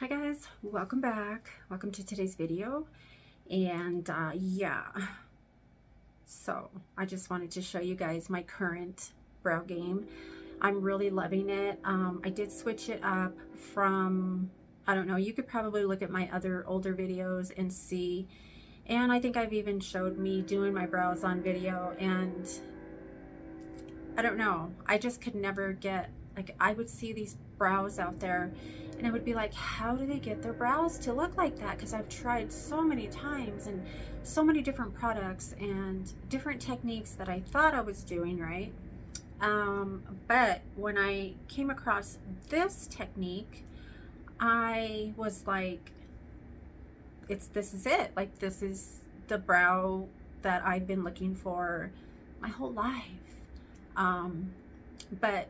Hi guys, welcome back. Welcome to today's video. And yeah, so I just wanted to show you guys my current brow game. I'm really loving it. I did switch it up from, I don't know, you could probably look at my other older videos and see. And I think I've even showed me doing my brows on video, and I don't know, I just could never get, like, I would see these brows out there and I would be like, how do they get their brows to look like that? Because I've tried so many times and so many different products and different techniques that I thought I was doing right. But when I came across this technique, I was like, this is it. Like, this is the brow that I've been looking for my whole life. But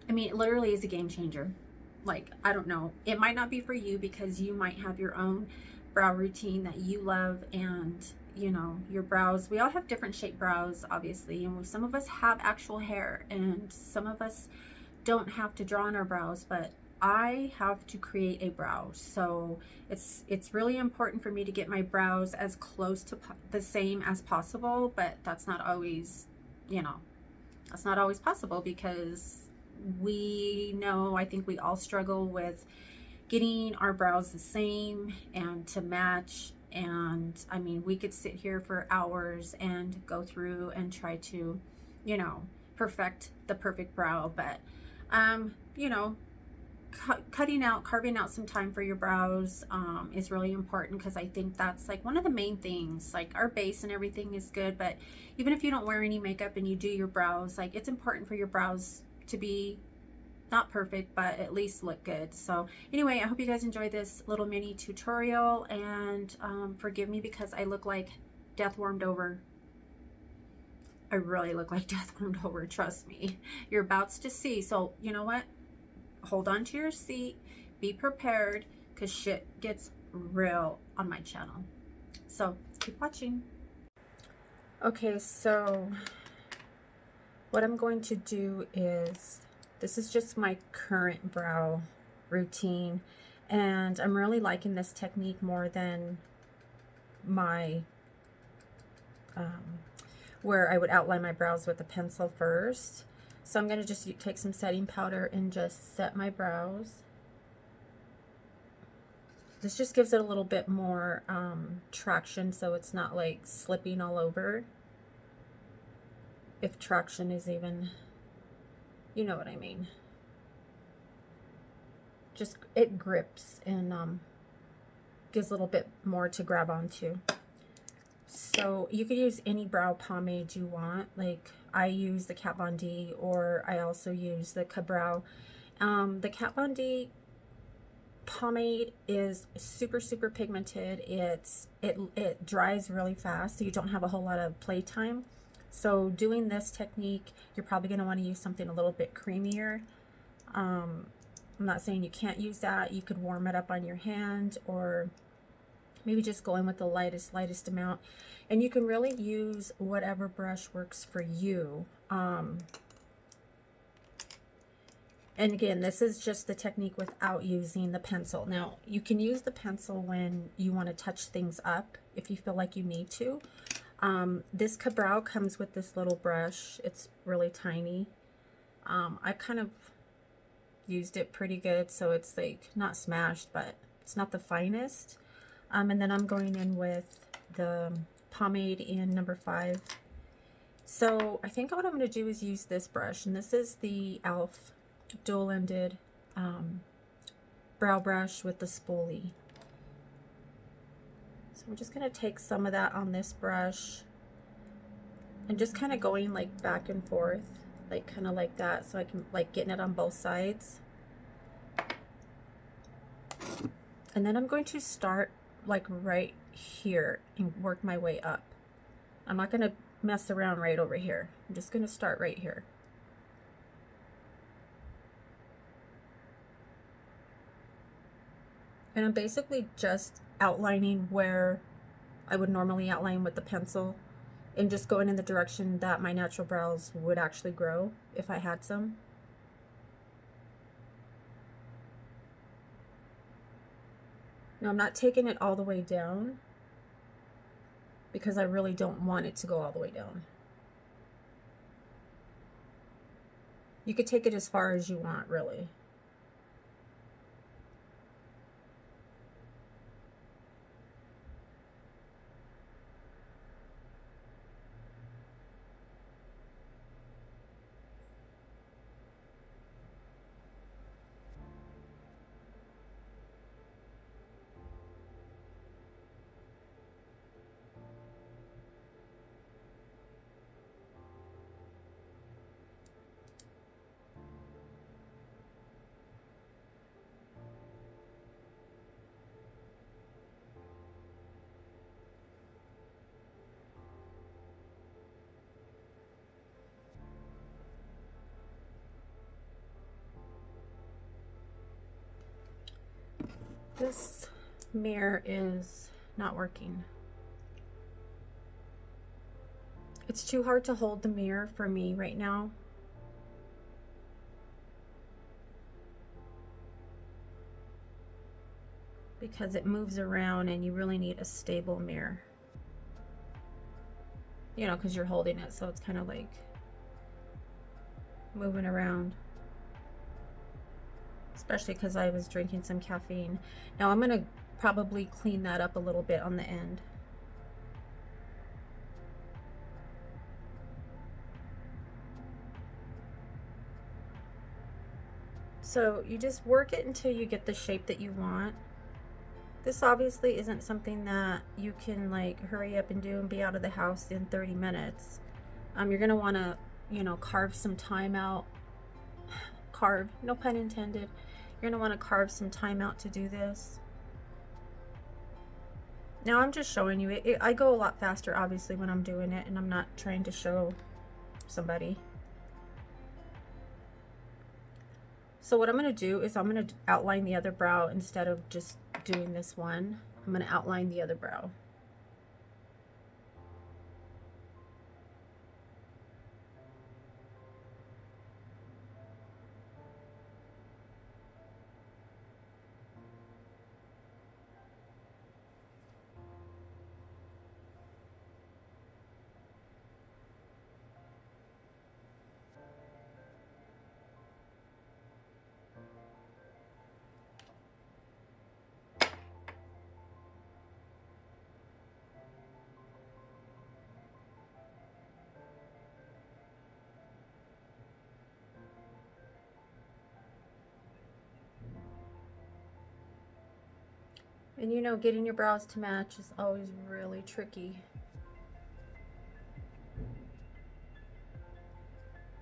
I mean, it literally is a game changer. Like, I don't know, it might not be for you because you might have your own brow routine that you love, and you know, your brows, we all have different shaped brows, obviously, and some of us have actual hair and some of us don't have to draw on our brows, but I have to create a brow. So it's really important for me to get my brows as close to the same as possible, but that's not always, you know, that's not always possible because we know, I think we all struggle with getting our brows the same and to match. And I mean, we could sit here for hours and go through and try to, you know, perfect the perfect brow. But, you know, carving out some time for your brows is really important, because I think that's like one of the main things. Like, our base and everything is good, but even if you don't wear any makeup and you do your brows, like, it's important for your brows to be not perfect, but at least look good. So anyway, I hope you guys enjoy this little mini tutorial, and forgive me because I look like death warmed over. I really look like death warmed over, trust me. You're about to see. So you know what, hold on to your seat, be prepared, because shit gets real on my channel. So keep watching. Okay, so what I'm going to do is, this is just my current brow routine, and I'm really liking this technique more than my where I would outline my brows with a pencil first. So I'm going to just take some setting powder and just set my brows. This just gives it a little bit more traction, so it's not like slipping all over. If traction is even, you know what I mean. Just, it grips and gives a little bit more to grab onto. So you could use any brow pomade you want. Like, I use the Kat Von D, or I also use the Ka-Brow. The Kat Von D pomade is super pigmented. It dries really fast, so you don't have a whole lot of playtime. So doing this technique, you're probably going to want to use something a little bit creamier. I'm not saying you can't use that. You could warm it up on your hand, or maybe just go in with the lightest amount. And you can really use whatever brush works for you. And again, this is just the technique without using the pencil. Now, you can use the pencil when you want to touch things up, if you feel like you need to. This Ka-Brow comes with this little brush. It's really tiny. I kind of used it pretty good, so it's like not smashed, but it's not the finest. And then I'm going in with the pomade in number 5. So I think what I'm going to do is use this brush, and this is the e.l.f. dual-ended brow brush with the spoolie. So I'm just going to take some of that on this brush and just kind of going like back and forth, like kind of like that, so I can like getting it on both sides. And then I'm going to start like right here and work my way up. I'm not going to mess around right over here. I'm just going to start right here. And I'm basically just outlining where I would normally outline with the pencil, and just going in the direction that my natural brows would actually grow if I had some. Now I'm not taking it all the way down because I really don't want it to go all the way down. You could take it as far as you want, really. This mirror is not working. It's too hard to hold the mirror for me right now. Because it moves around and you really need a stable mirror. You know, because you're holding it, so it's kind of like moving around. Especially because I was drinking some caffeine. Now I'm going to probably clean that up a little bit on the end. So you just work it until you get the shape that you want. This obviously isn't something that you can like hurry up and do and be out of the house in 30 minutes. You're going to want to, you know, carve some time out. Carve, no pun intended. You're going to want to carve some time out to do this. Now I'm just showing you it. I go a lot faster obviously when I'm doing it, and I'm not trying to show somebody. So what I'm going to do is I'm going to outline the other brow instead of just doing this one. I'm going to outline the other brow. And you know, getting your brows to match is always really tricky.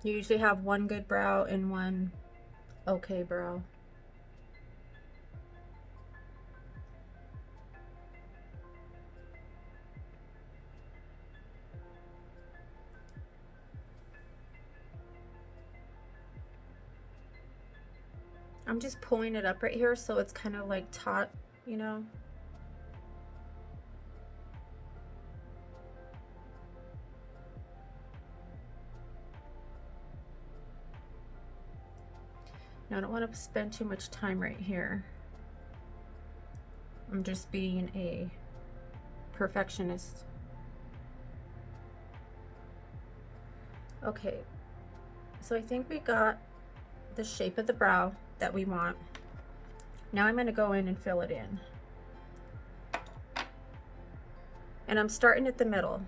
You usually have one good brow and one okay brow. I'm just pulling it up right here so it's kind of like taut, you know. Now I don't want to spend too much time right here. I'm just being a perfectionist. Okay, so I think we got the shape of the brow that we want. Now I'm going to go in and fill it in. And I'm starting at the middle.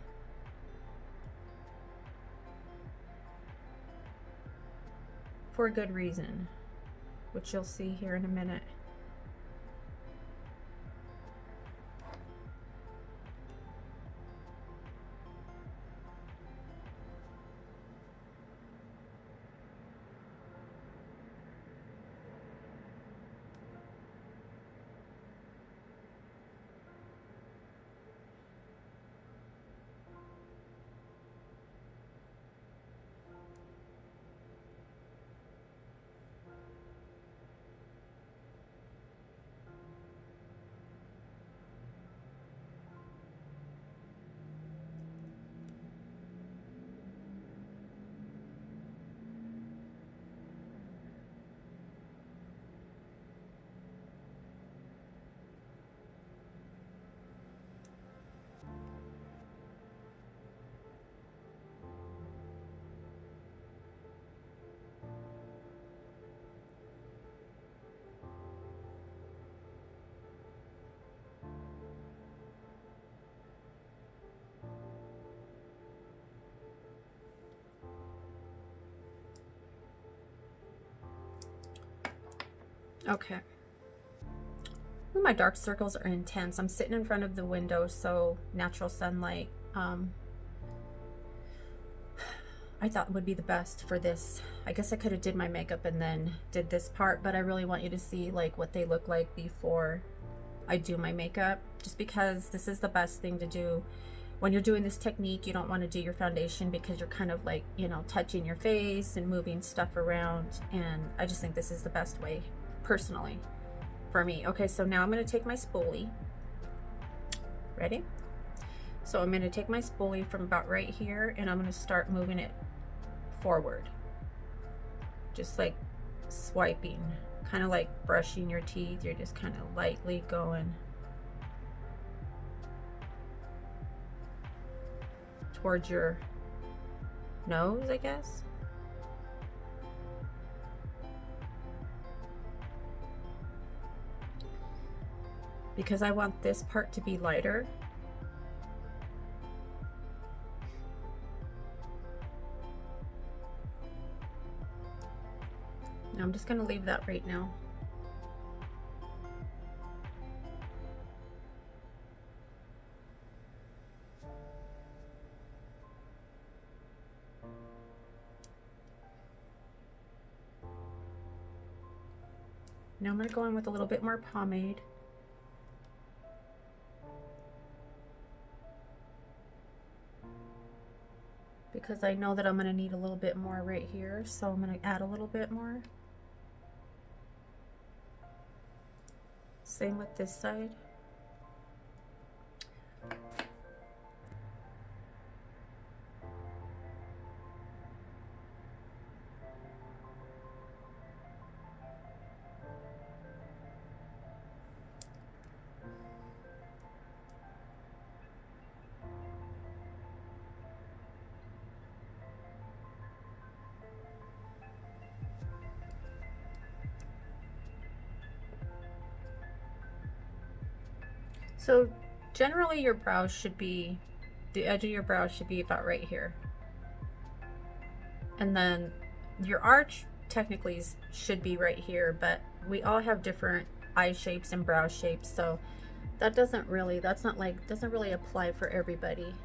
For a good reason, which you'll see here in a minute. Okay. Ooh, my dark circles are intense. I'm sitting in front of the window, so natural sunlight I thought would be the best for this. I guess I could have did my makeup and then did this part, but I really want you to see like what they look like before I do my makeup, just because this is the best thing to do when you're doing this technique. You don't want to do your foundation because you're kind of like, you know, touching your face and moving stuff around, and I just think this is the best way personally for me. Okay, so now I'm going to take my spoolie. Ready? So I'm going to take my spoolie from about right here and I'm going to start moving it forward, just like swiping, kind of like brushing your teeth. You're just kind of lightly going towards your nose, I guess. Because I want this part to be lighter. Now I'm just going to leave that right now. Now I'm going to go in with a little bit more pomade. Because I know that I'm going to need a little bit more right here, so I'm going to add a little bit more. Same with this side. So generally your brows should be, the edge of your brows should be about right here. And then your arch technically should be right here, but we all have different eye shapes and brow shapes, so that doesn't really, that's not like, doesn't really apply for everybody.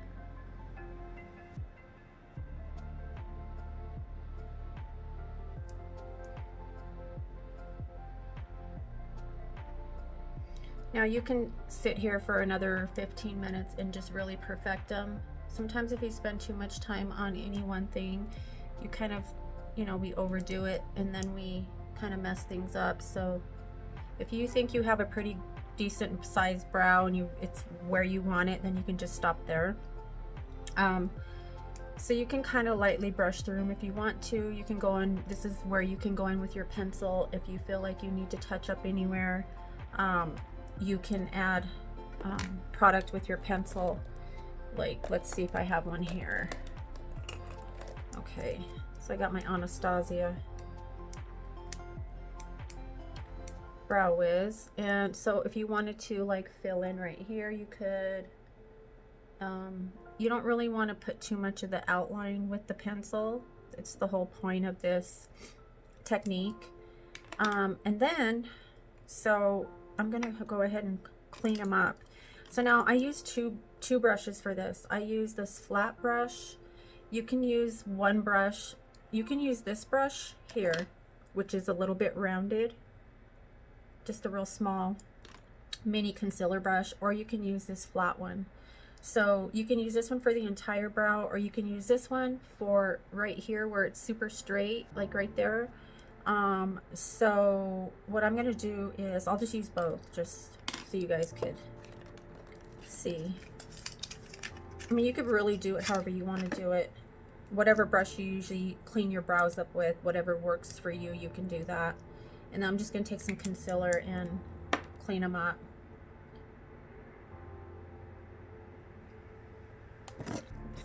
Now you can sit here for another 15 minutes and just really perfect them. Sometimes if you spend too much time on any one thing, you kind of, you know, we overdo it and then we kind of mess things up. So if you think you have a pretty decent sized brow and it's where you want it, then you can just stop there. So you can kind of lightly brush through them if you want to. You can go in, this is where you can go in with your pencil if you feel like you need to touch up anywhere. You can add product with your pencil. Like, let's see if I have one here. Okay, so I got my Anastasia Brow Wiz, and so if you wanted to like fill in right here, you could. You don't really want to put too much of the outline with the pencil. It's the whole point of this technique. And then, so I'm gonna go ahead and clean them up. So now I use two brushes for this. I use this flat brush. You can use one brush. You can use this brush here, which is a little bit rounded, just a real small mini concealer brush, or you can use this flat one. So you can use this one for the entire brow, or you can use this one for right here where it's super straight, like right there. So what I'm gonna do is I'll just use both, just so you guys could see. I mean, you could really do it however you want to do it. Whatever brush you usually clean your brows up with, whatever works for you, you can do that. And I'm just gonna take some concealer and clean them up.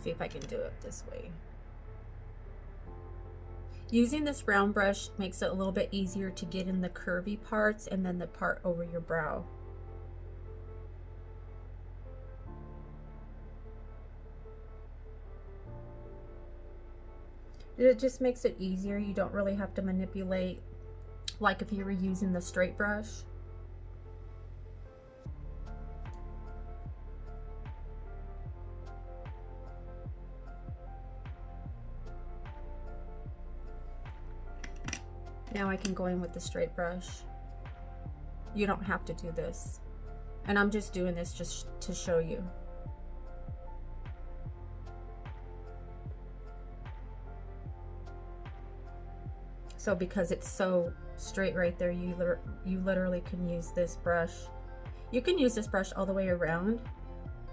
See if I can do it this way. Using this round brush makes it a little bit easier to get in the curvy parts and then the part over your brow. It just makes it easier. You don't really have to manipulate like if you were using the straight brush. Now I can go in with the straight brush. You don't have to do this. And I'm just doing this just to show you. So because it's so straight right there, you literally can use this brush. You can use this brush all the way around.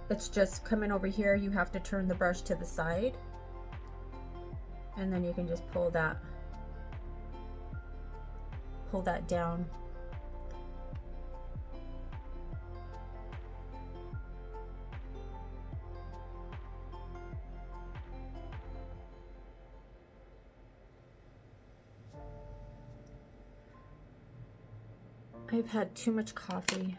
It's just coming over here, you have to turn the brush to the side. And then you can just pull that down. I've had too much coffee.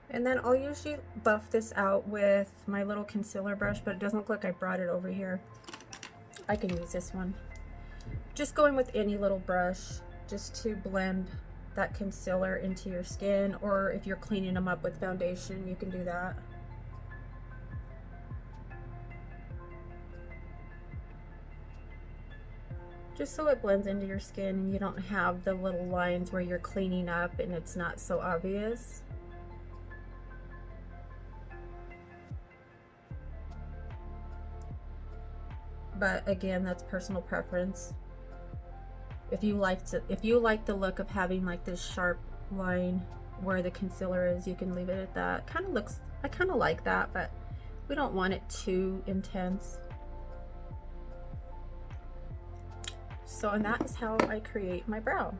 And then I'll usually buff this out with my little concealer brush, but it doesn't look like I brought it over here. I can use this one. Just going with any little brush just to blend that concealer into your skin, or if you're cleaning them up with foundation, you can do that. Just so it blends into your skin and you don't have the little lines where you're cleaning up and it's not so obvious. But again, that's personal preference. If you like the look of having like this sharp line where the concealer is, you can leave it at that. I kind of like that, but we don't want it too intense. So, and that is how I create my brow.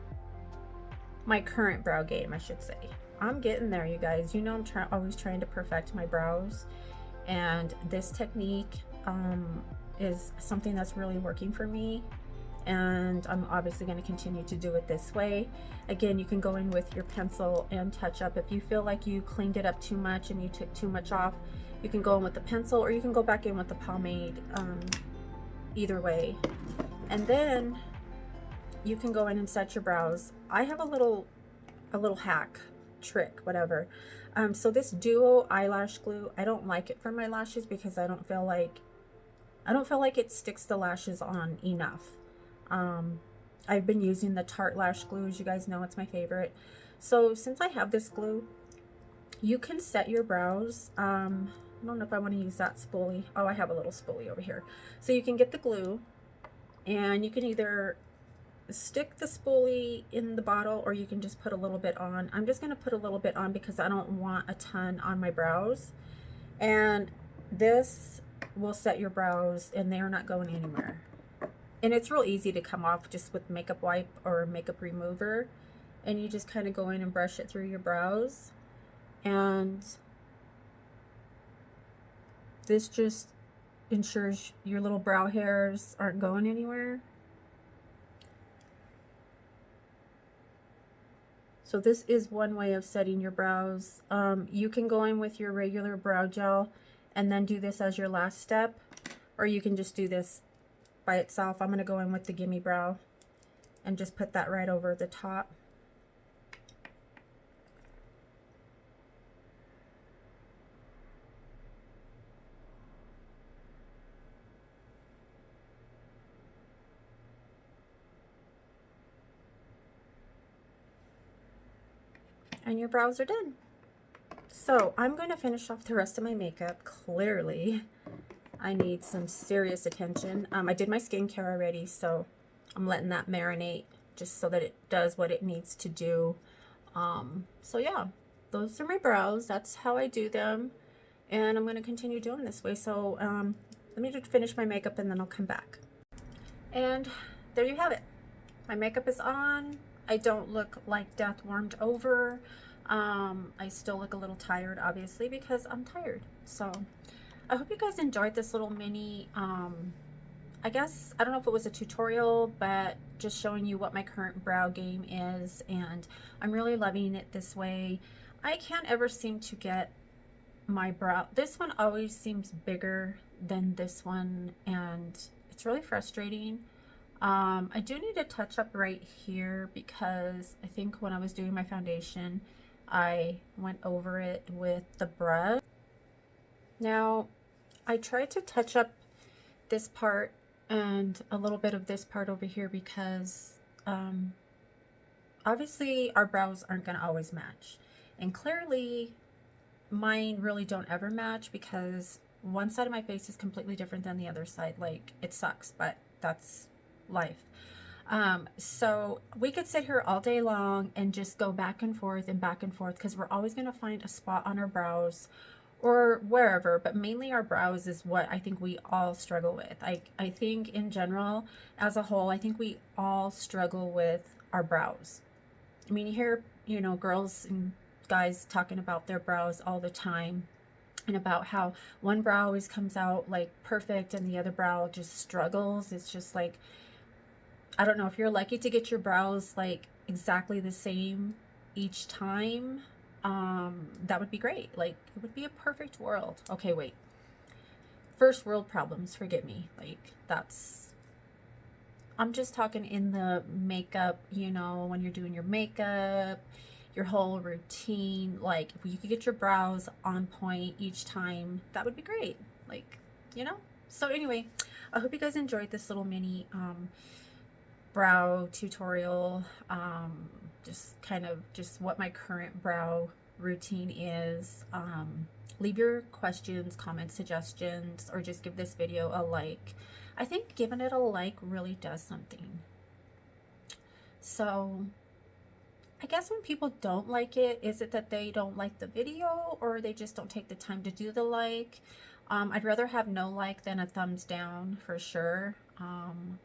My current brow game, I should say. I'm getting there, you guys. You know I'm always trying to perfect my brows, and this technique is something that's really working for me, and I'm obviously going to continue to do it this way. Again, you can go in with your pencil and touch up. If you feel like you cleaned it up too much and you took too much off, you can go in with the pencil, or you can go back in with the pomade, either way. And then you can go in and set your brows. I have a little hack, trick, whatever. So this duo eyelash glue, I don't like it for my lashes because I don't feel like it sticks the lashes on enough. I've been using the Tarte lash glue, as you guys know, it's my favorite. So since I have this glue, you can set your brows. I don't know if I want to use that spoolie. Oh, I have a little spoolie over here. So you can get the glue, and you can either stick the spoolie in the bottle, or you can just put a little bit on. I'm just going to put a little bit on because I don't want a ton on my brows. And this will set your brows, and they're not going anywhere. And it's real easy to come off just with makeup wipe or makeup remover. And you just kind of go in and brush it through your brows. And this just ensures your little brow hairs aren't going anywhere. So this is one way of setting your brows. You can go in with your regular brow gel and then do this as your last step, or you can just do this by itself. I'm going to go in with the Gimme Brow and just put that right over the top. And your brows are done. So I'm going to finish off the rest of my makeup. Clearly, I need some serious attention. I did my skincare already, so I'm letting that marinate just so that it does what it needs to do. So yeah, those are my brows. That's how I do them. and I'm going to continue doing this way. So let me just finish my makeup and then I'll come back. And there you have it. My makeup is on. I don't look like death warmed over. I still look a little tired, obviously, because I'm tired. So I hope you guys enjoyed this little mini, I guess, I don't know if it was a tutorial, but just showing you what my current brow game is. And I'm really loving it this way. I can't ever seem to get my brow. This one always seems bigger than this one, and it's really frustrating. I do need to touch up right here because I think when I was doing my foundation, I went over it with the brush. Now, I tried to touch up this part and a little bit of this part over here because obviously our brows aren't going to always match. And clearly, mine really don't ever match because one side of my face is completely different than the other side. Like, it sucks, but that's life. So we could sit here all day long and just go back and forth because we're always going to find a spot on our brows or wherever, but mainly our brows is what I think we all struggle with. I think in general, as a whole, I think we all struggle with our brows. I mean, you hear, you know, girls and guys talking about their brows all the time, and about how one brow always comes out like perfect and the other brow just struggles. It's just like, I don't know, if you're lucky to get your brows like exactly the same each time, that would be great. Like, it would be a perfect world. Okay, wait. First world problems, forgive me. Like, I'm just talking in the makeup, you know, when you're doing your makeup, your whole routine. Like, if you could get your brows on point each time, that would be great. Like, you know? So anyway, I hope you guys enjoyed this little mini brow tutorial. Just what my current brow routine is. Leave your questions, comments, suggestions, or just give this video a like. I think giving it a like really does something. So I guess when people don't like it, is it that they don't like the video or they just don't take the time to do the like? I'd rather have no like than a thumbs down for sure.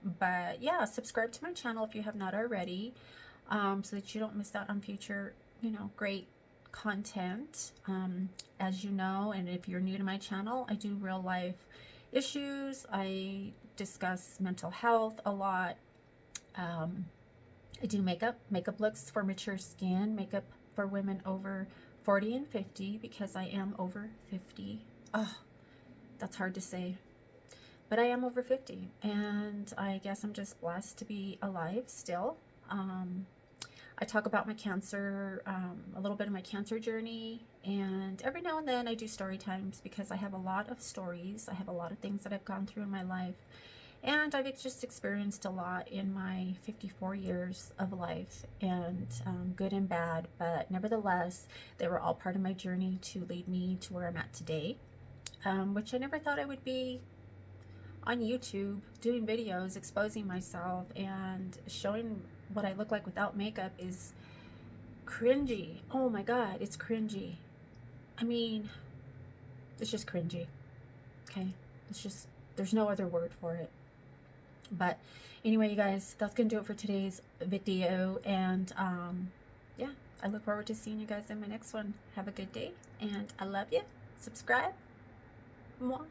But yeah, subscribe to my channel if you have not already, so that you don't miss out on future, you know, great content. As you know, and if you're new to my channel, I do real life issues. I discuss mental health a lot. I do makeup looks for mature skin, makeup for women over 40 and 50 because I am over 50. Oh, that's hard to say. But I am over 50, and I guess I'm just blessed to be alive still. I talk about my cancer, a little bit of my cancer journey, and every now and then I do story times because I have a lot of stories. I have a lot of things that I've gone through in my life, and I've just experienced a lot in my 54 years of life, and good and bad, but nevertheless, they were all part of my journey to lead me to where I'm at today, which I never thought I would be on YouTube doing videos, exposing myself and showing what I look like without makeup is cringy. Oh my God, it's cringy. I mean, it's just cringy. Okay, it's just, there's no other word for it. But anyway, you guys, that's gonna do it for today's video, and yeah, I look forward to seeing you guys in my next one. Have a good day, and I love you. Subscribe. Mwah.